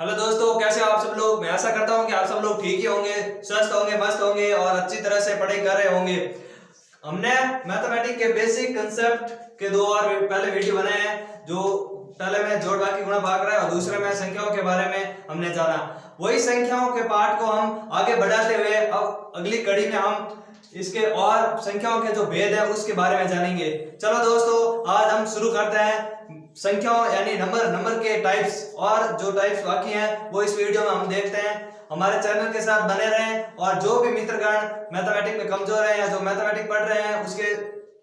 Hello दोस्तों, कैसे हो आप सब लोग। मैं आशा करता हूं कि आप सब लोग ठीक ही होंगे, स्वस्थ होंगे, मस्त होंगे और अच्छी तरह से पढ़ाई कर रहे होंगे। हमने मैथमेटिक्स के बेसिक कंसेप्ट के दो और पहले वीडियो बनाए हैं। जो पहले में जोड़ बाकी गुणा भाग रहा है और दूसरे में संख्याओं के बारे में हमने जाना। वही संख्याओं के पार्ट को हम आगे बढ़ाते हुए अब अगली कड़ी में हम इसके और संख्याओं के जो भेद है उसके बारे में जानेंगे। चलो दोस्तों, आज हम शुरू करते हैं संख्याओं यानी नंबर के टाइप्स, और जो टाइप्स बाकी हैं वो इस वीडियो में हम देखते हैं। हमारे चैनल के साथ बने रहें और जो भी मित्रगण मैथमेटिक्स में कमजोर हैं या जो मैथमेटिक्स पढ़ रहे हैं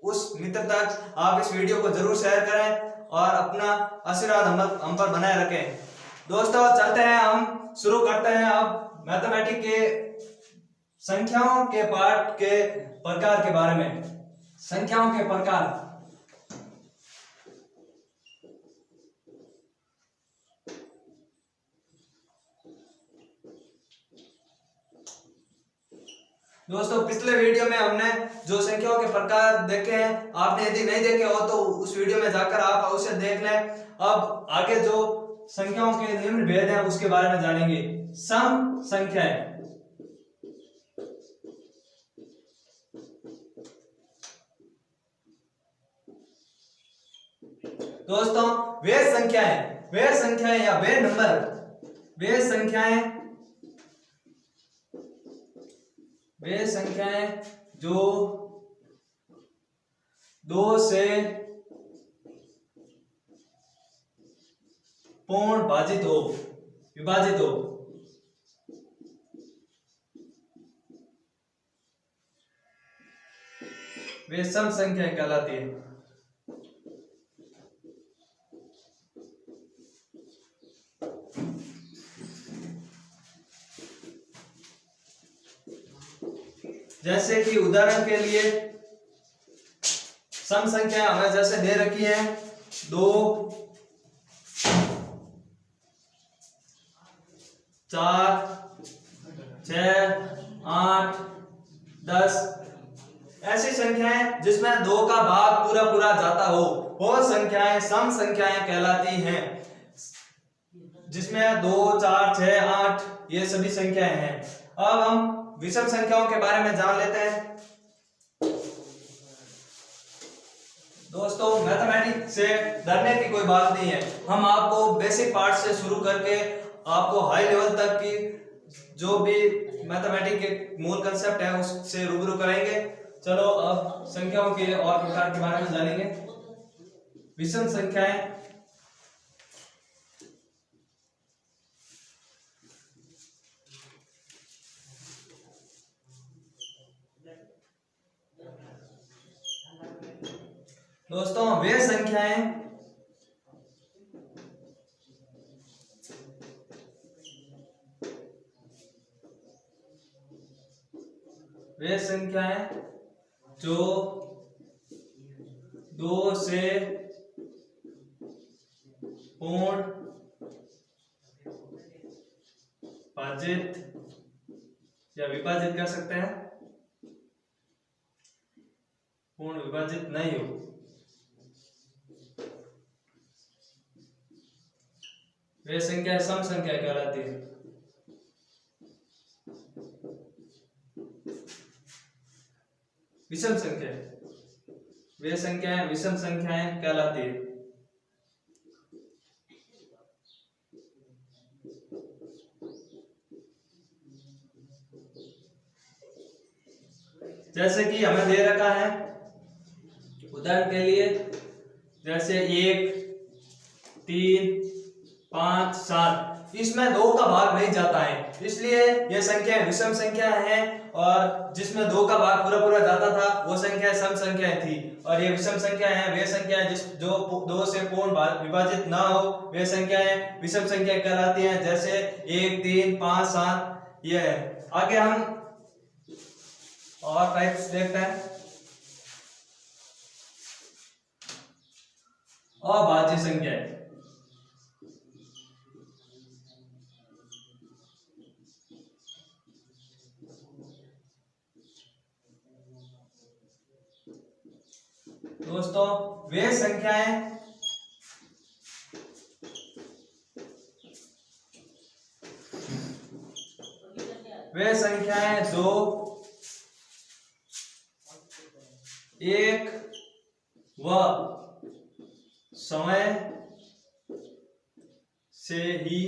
उस मित्र तक आप इस वीडियो को जरूर शेयर करें और अपना आशीर्वाद हम पर बनाए रखें। दोस्तों चलते हैं, हम शुरू करते हैं अब मैथमेटिक्स के संख्याओं के पार्ट के प्रकार के बारे में। संख्याओं के प्रकार। दोस्तों पिछले वीडियो में हमने जो संख्याओं के प्रकार देखे हैं, आपने यदि नहीं देखे हो तो उस वीडियो में जाकर आप उसे देख लें। अब आगे जो संख्याओं के निम्न भेद हैं उसके बारे में जानेंगे। सम संख्याएं। दोस्तों वे संख्याएं या वे संख्याएं जो 2 से पूर्ण विभाजित हो वे सम संख्याएं कहलाती है। जैसे कि उदाहरण के लिए सम संख्या हमें जैसे दे रखी है 2, 4, 6, 8, 10। ऐसी संख्याएं जिसमें 2 का भाग पूरा जाता हो वो संख्याएं सम संख्याएं कहलाती हैं। जिसमें 2, 4, 6, 8 ये सभी संख्याएं हैं। अब हम विषम संख्याओं के बारे में जान लेते हैं। दोस्तों मैथमेटिक्स से डरने की कोई बात नहीं है। हम आपको बेसिक पार्ट से शुरू करके आपको हाई लेवल तक की जो भी मैथमेटिक्स के मूल कंसेप्ट है उससे रूबरू करेंगे। चलो अब संख्याओं के और प्रकार के बारे में जानेंगे। विषम संख्याएं। दोस्तों वे संख्याएं जो 2 से पूर्ण भाजित या विभाजित कर सकते हैं, पूर्ण विभाजित नहीं हो वे संख्या सम संख्या कहलाती है। विषम संख्या वे संख्याएं विषम संख्याएं कहलाती है। जैसे कि हमें दे रखा है उदाहरण के लिए, जैसे 1, 3, 5, 7, इसमें 2 का भाग नहीं जाता है, इसलिए ये संख्या विषम संख्या है। और जिसमें 2 का भाग पूरा जाता था वो संख्या सम संख्याएं थी। और ये विषम संख्या है वे संख्याएं जो 2 से पूर्ण विभाजित ना हो वे संख्याएं विषम संख्या कहलाती हैं। जैसे 1, 3, 5, 7 ये है। आगे हम और टाइप्स देखते हैं। अभाज्य संख्याएं। दोस्तों वे संख्याएं वे संख्याएं जो एक व समय से ही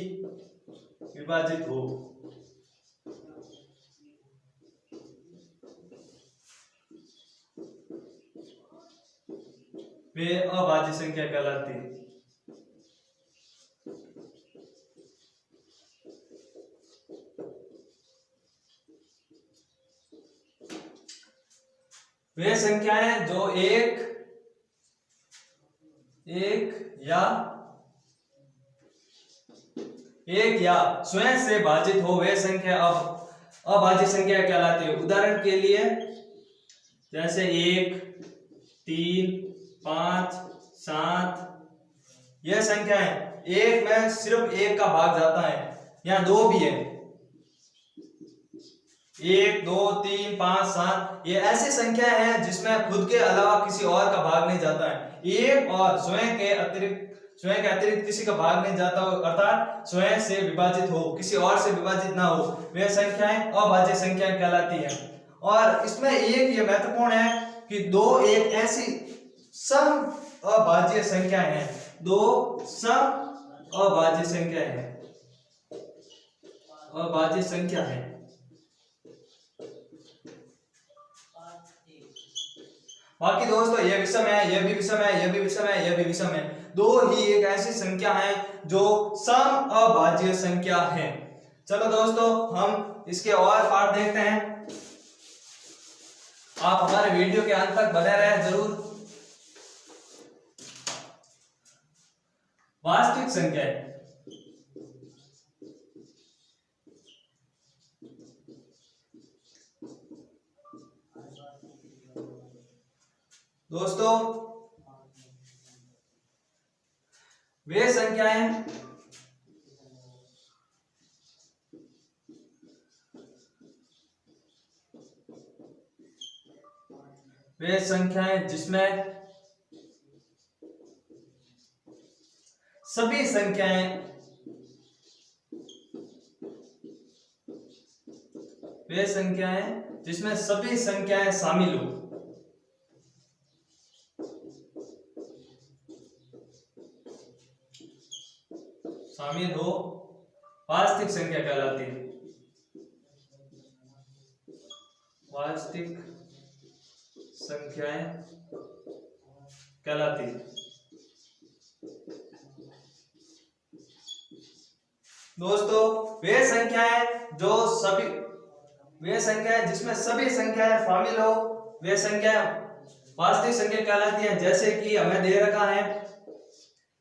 विभाजित हो। वे अभाज्य संख्या कहलाती है। वे संख्याएं जो एक या स्वयं से भाजित हो वे संख्या अभाज्य संख्या कहलाती है। उदाहरण के लिए जैसे 1, 3, 5, 7 यह संख्याएं एक में सिर्फ एक का भाग जाता है, यहाँ 2 भी है, 1, 2, 3, 5, 7 ये ऐसी संख्याएं हैं जिसमें खुद के अलावा किसी और का भाग नहीं जाता है। एक और स्वयं के अतिरिक्त किसी का भाग नहीं जाता हो, अर्थात स्वयं से विभाजित हो, किसी और से विभाजित ना हो, वे संख्याएं अभाज्य संख्याएं कहलाती हैं। और इसमें एक ये महत्वपूर्ण है कि 2 एक ऐसी सम अभाज्य संख्याएं हैं, 2 सम अभाज्य संख्याएं हैं, अभाज्य संख्या है। बाकी दोस्तों ये विषम है, यह भी विषम है, यह भी विषम है, यह भी विषम है। 2 ही एक ऐसी संख्या है जो सम अभाज्य संख्या है। चलो दोस्तों हम इसके और पार्ट देखते हैं। आप हमारे वीडियो के अंत तक बने रहे जरूर। वास्तविक संख्या दोस्तों वे संख्याएं जिसमें सभी संख्याएं वे संख्याएं जिसमें सभी संख्याएं शामिल हो। वास्तविक संख्या कहलाती है। वास्तविक संख्याएं कहलाती है। दोस्तों वे संख्याएं जिसमें सभी संख्याएं शामिल हो वे संख्याएं वास्तविक संख्या कहलाती है। जैसे कि हमें दे रखा है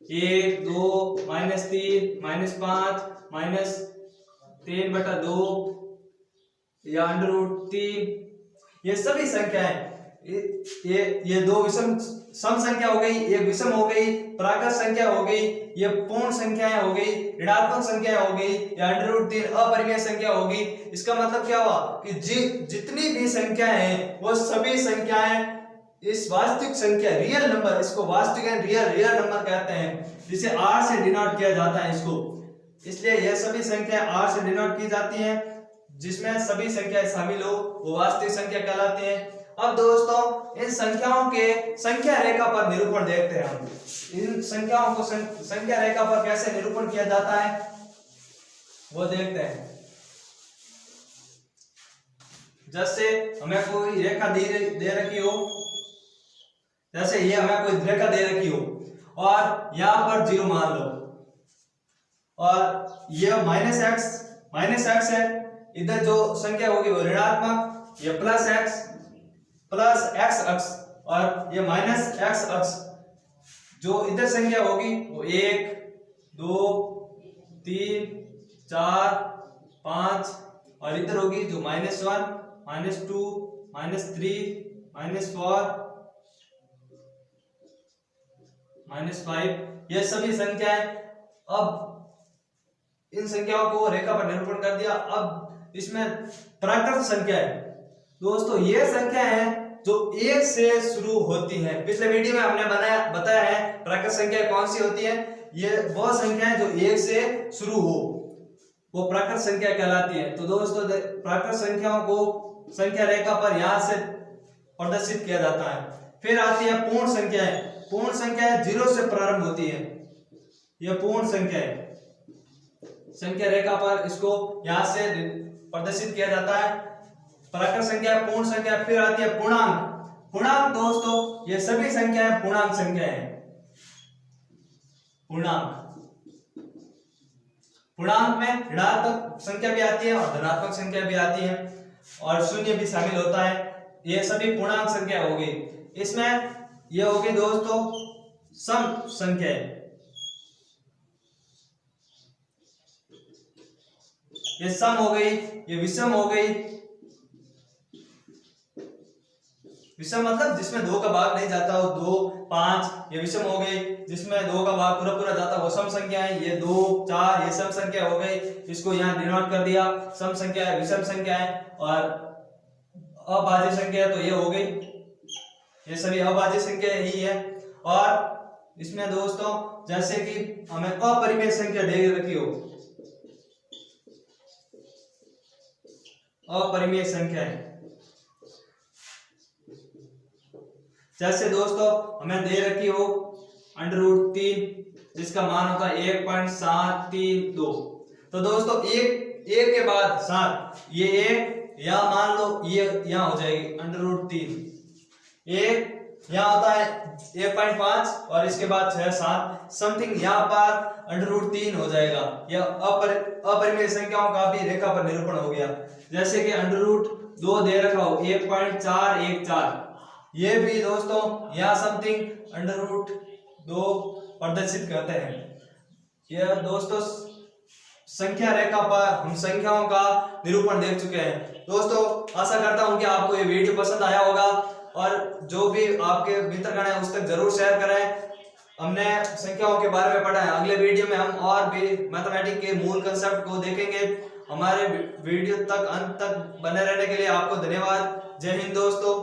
1, 2, -3, -5, -3/2 या √3 ये सभी संख्याएं ये 2 विषम सम संख्या हो गई, एक विषम हो गई, प्राकृत संख्या हो गई, ये पूर्ण संख्याएं हो गई, ऋणात्मक संख्या हो गई या √3 अपरिमेय संख्या होगी। इसका मतलब क्या हुआ कि जितनी भी संख्याएं हैं वो सभी संख्याएं इस वास्तविक संख्या रियल नंबर, इसको वास्तविक एंड रियल नंबर कहते हैं, जिसे r से डिनोट किया जाता है इसको। इसलिए यह सभी संख्याएं r से डिनोट की जाती हैं, जिसमें सभी संख्याएं शामिल हो वो वास्तविक संख्या कहलाती हैं। अब दोस्तों इन संख्याओं के संख्या रेखा पर निरूपण देखते हैं। हम इन संख्याओं को संख्या रेखा पर कैसे निरूपण किया जाता है वो देखते हैं। जैसे हमें कोई रेखा दे रखी हो, जैसे ये हमें कोई रेखा दे रखी हो और यहाँ पर 0 मान लो और ये -x है, इधर जो संख्या होगी वो ऋणात्मक, ये प्लस x अक्ष और ये -x अक्ष, जो इधर संख्या होगी वो 1, 2, 3, 4, 5 और इधर होगी जो -1, -2, -3, -4, -5 ये सभी संख्याएं। अब इन संख्याओं को रेखा पर निरूपण कर दिया। अब इसमें प्राकृत संख्या है दोस्तों, ये संख्या है जो 1 से शुरू होती है। पिछले वीडियो में हमने बताया है प्राकृत संख्या कौन सी होती है। ये वो संख्या है जो 1 से शुरू हो। वो प्राकृत संख्या कहलाती है। तो दोस्तों प्राकृत संख्याओं को संख्या रेखा पर यहाँ से प्रदर्शित किया जाता है। फिर आती है पूर्ण संख्याएं। पूर्ण संख्याएं 0 से प्रारंभ होती है, यह पूर्ण संख्याएं संख्या रेखा पर इसको यहाँ से प्रदर्शित किया जाता है। प्राकृत संख्या, पूर्ण संख्या। फिर आती है पूर्णांक। पूर्णांक दोस्तों ये सभी संख्याएं पूर्णांक संख्या है। पूर्णांक पूर्णांक में ऋणात्मक संख्या भी आती है और धनात्मक संख्या भी आती है और शून्य भी शामिल होता है। ये सभी पूर्णांक संख्या हो गई। इसमें ये हो गई दोस्तों सम संख्याएं। ये सम हो गई, ये विषम हो गई। विषम मतलब जिसमें 2 का भाग नहीं जाता हो, 2, 5 ये विषम हो गई। जिसमें 2 का भाग पूरा पूरा जाता वो सम संख्या है। ये 2, 4 ये सम संख्या हो गई। इसको यहाँ डिनोट कर दिया, सम संख्या है, विषम संख्या है। और अभाज्य संख्या तो ये हो गई, ये सभी अभाज्य संख्या ही है। और इसमें दोस्तों जैसे कि हमें अपरिमेय संख्या दे रखी हो, अपरिमेय संख्या है, जैसे दोस्तों हमें दे रखी हो √3 जिसका मान होता है 1.732। तो दोस्तों एक के बाद 7 ये एक या मान लो ये यहाँ हो जाएगी √3। एक यहाँ होता है 1.5 और इसके बाद 6, 7 समथिंग यहाँ पर √3 हो जाएगा। यह अपरिमेय संख्याओं का भी रेखा पर निरूपण हो गया। जैसे कि √2 दे रखा हो 1.414, ये भी दोस्तों यहाँ समथिंग √2 प्रदर्शित करते हैं। यह दोस्तों संख्या रेखा पर हम संख्याओं का निरूपण देख चुके हैं। दोस्तों आशा करता हूं कि आपको ये वीडियो पसंद आया होगा और जो भी आपके मित्रगण है उस तक जरूर शेयर करें। हमने संख्याओं के बारे में पढ़ा है। अगले वीडियो में हम और भी मैथमेटिक्स के मूल कंसेप्ट को देखेंगे। हमारे वीडियो तक अंत तक बने रहने के लिए आपको धन्यवाद। जय हिंद दोस्तों।